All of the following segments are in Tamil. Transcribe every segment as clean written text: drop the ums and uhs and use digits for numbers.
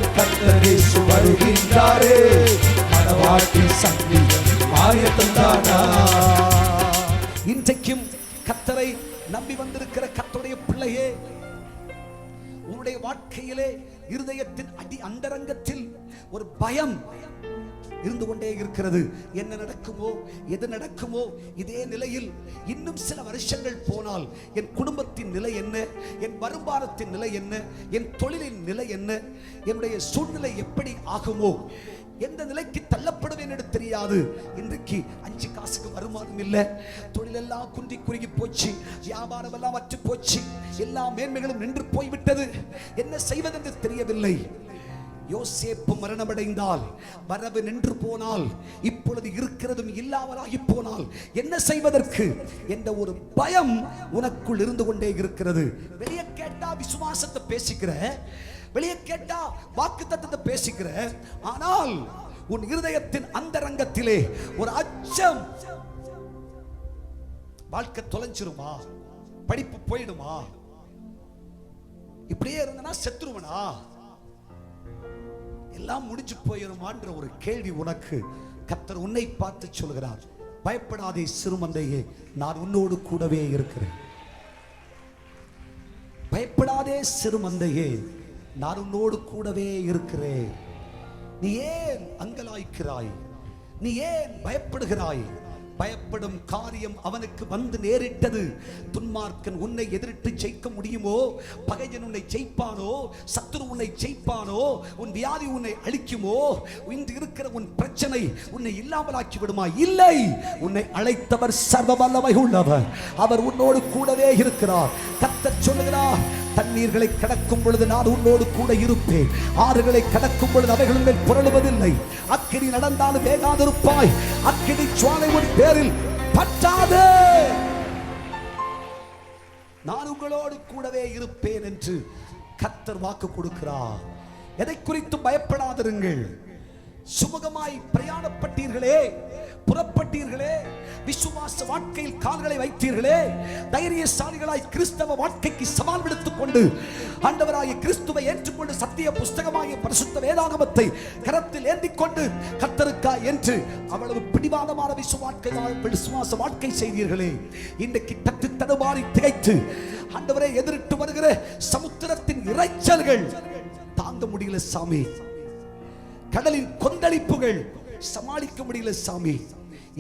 மணவாளன் கர்த்தர் இயேசு வருகின்றாரே, மணவாட்டி சங்கீதம் ஆயத்தந்தானா. இன்றைக்கும் கர்த்தரை நம்பி வந்திருக்கிற கர்த்தருடைய பிள்ளையே, உன்னுடைய வாழ்க்கையிலே இருதயத்தின் அடி அந்தரங்கத்தில் ஒரு பயம் இருந்து கொண்டே இருக்கிறது. என்ன நடக்குமோ, எது நடக்குமோ, இதே நிலையில் இன்னும் சில வருஷங்கள் போனால் என் குடும்பத்தின் நிலை என்ன, என் வருமானத்தின் நிலை என்ன, என் தொழிலின் நிலை என்ன, என்னுடைய சூழ்நிலை எப்படி ஆகுமோ, எந்த நிலைக்கு தள்ளப்படுவேன் என்று தெரியாது. இன்றைக்கு 5 காசுக்கு வருமானம் இல்லை, தொழிலெல்லாம் குன்றி குறுகி போச்சு, வியாபாரம் எல்லாம் அற்று போச்சு, எல்லா மேன்மைகளும் நின்று போய்விட்டது, என்ன செய்வதென்று தெரியவில்லை. யோசேப்பு மரணமடைந்தால், வரவு நின்று போனால், இப்பொழுது இருக்கிறதும் இல்லாமலாகி போனால் என்ன செய்வதற்கு என்ற ஒரு பயம் உனக்குள் இருந்து கொண்டே இருக்கிறது. வெளியே கேட்டா விசுவாசத்தை பேசிக்கிற, வெளியே கேட்டா வாக்குத்தத்தத்தை பேசிக்கிற, ஆனால் உன் இருதயத்தின் அந்தரங்கத்திலே ஒரு அச்சம். வாழ்க்கை தொலைஞ்சிருமா, படிப்பு போயிடுமா, இப்படியே இருந்தனா செத்துருவனா, எல்லாம் முடிஞ்சு போயிருமான்ற ஒரு கேள்வி உனக்கு கர்த்தர் உன்னை பார்த்து சொல்கிறார். பயப்படாதே சிறுமந்தையே, நான் உன்னோடு கூடவே இருக்கிறேன். பயப்படாதே சிறுமந்தையே, நான் உன்னோடு கூடவே இருக்கிறேன். நீ ஏன் அங்கலாய்க்கிறாய்? நீ ஏன் பயப்படுகிறாய்? பயப்படும் காரியம் அவனுக்கு வந்து நேரிட்டது. துன்மார்க்கன் உன்னை எதிரிட்டு ஜெயிக்க முடியுமோ? பகையன் உன்னை ஜெயிப்பானோ? சத்துரு உன்னை ஜெயிப்பானோ? உன் வியாதி உன்னை அழிக்குமோ? இன்று இருக்கிற உன் பிரச்சனை உன்னை இல்லாமலாக்கி விடுமா? இல்லை, உன்னை அழைத்தவர் சர்வ வல்லமை உள்ளவர். அவர் உன்னோடு கூடவே இருக்கிறார். கர்த்தர் சொல்லுகிறார், தண்ணீர்களை கடக்கும் பொழுது நான் உன்னோடு கூட இருப்பேன், ஆறுகளை கடக்கும் பொழுது அவைகளின் மேல் புரளுவதில்லை, அக்கினி நடந்தாலும் வேகாதிருப்பாய், அக்கினி ஜுவாலை உன் பேரில் பற்றாது, நான் உங்களோடு கூடவே இருப்பேன் என்று கர்த்தர் வாக்கு கொடுக்கிறார். எதை குறித்து பயப்படாதிருங்கள். சுமூகமாய் பிரயாணப்பட்டீர்களே, புறப்பட்டீர்களே, விசுவாச வாழ்க்கையில் கால்களை வைத்தீர்களே, தைரியசாலிகளாய் கிறிஸ்தவ வாழ்க்கைக்கு சவால் விடுத்துக் கொண்டு ஆண்டவராகிய கிறிஸ்துவை ஏற்றுக்கொண்டு சத்திய புஸ்தகமாகிய பரிசுத்த வேதாகமத்தை கரத்தில் ஏந்திக் கொண்டு கர்த்தருக்காய் என்று அவ்வளவு பிடிவாதமான விசுவாச வாழ்க்கை செய்தீர்களே, இன்றைக்கு தட்டு தடுமாறி திகைத்து ஆண்டவரை எதிரிட்டு வருகிற சமுத்திரத்தின் இரைச்சல்கள் தாங்க முடியல சாமி, கடலின் கொந்தளிப்புகள் சமாளிக்க முடியல சாமி,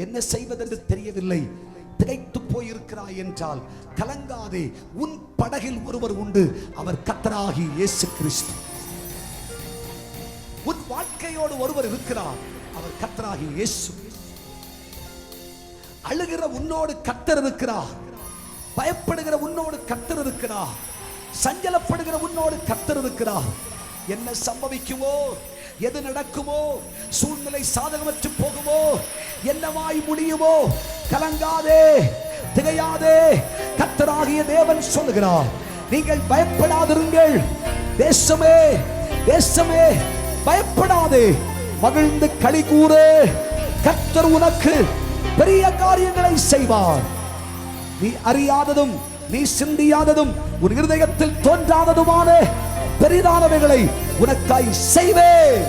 என்ன செய்வதென்று தெரியவில்லை, திகைத்து போயிருக்கிறாய் என்றால் கலங்காதே. உன் படகில் ஒருவர் உண்டு, அவர் கர்த்தராகிய இயேசு கிறிஸ்து. உன் வாழ்க்கையோடு ஒருவர் இருக்கிறார், அவர் கர்த்தராகிய இயேசு. அழுகிற உன்னோடு கர்த்தர் இருக்கிறார், பயப்படுகிற உன்னோடு கர்த்தர் இருக்கிறார், சஞ்சலப்படுகிற உன்னோடு கர்த்தர் இருக்கிறார். என்ன சம்பவிக்குமோ, எது நடக்குமோ, சூழ்நிலை சாதகமற்று போகுமோ, என்னவாய் முடியுமோ, கலங்காதே, திகையாதே. கர்த்தராகிய தேவன் சொல்லுகிறார், நீங்கள் பயப்படாதிருங்கள். தேசமே, தேசமே பயப்படாதே, மகிழ்ந்து களி கூறு, கர்த்தர் உனக்கு பெரிய காரியங்களை செய்வார். நீ அறியாததும் நீ சிந்தியாததும் உன் இருதயத்தில் தோன்றாததுமான பெரிதானவைகளை உனக்காய் செய்வேன்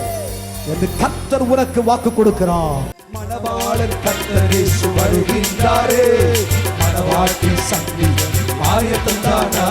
என்று கர்த்தர் உனக்கு வாக்கு கொடுக்கிறார். மணவாளன் கர்த்தர் இயேசு வருகின்றாரே, மணவாட்டி சங்கீதம் ஆயத்தந்தானா.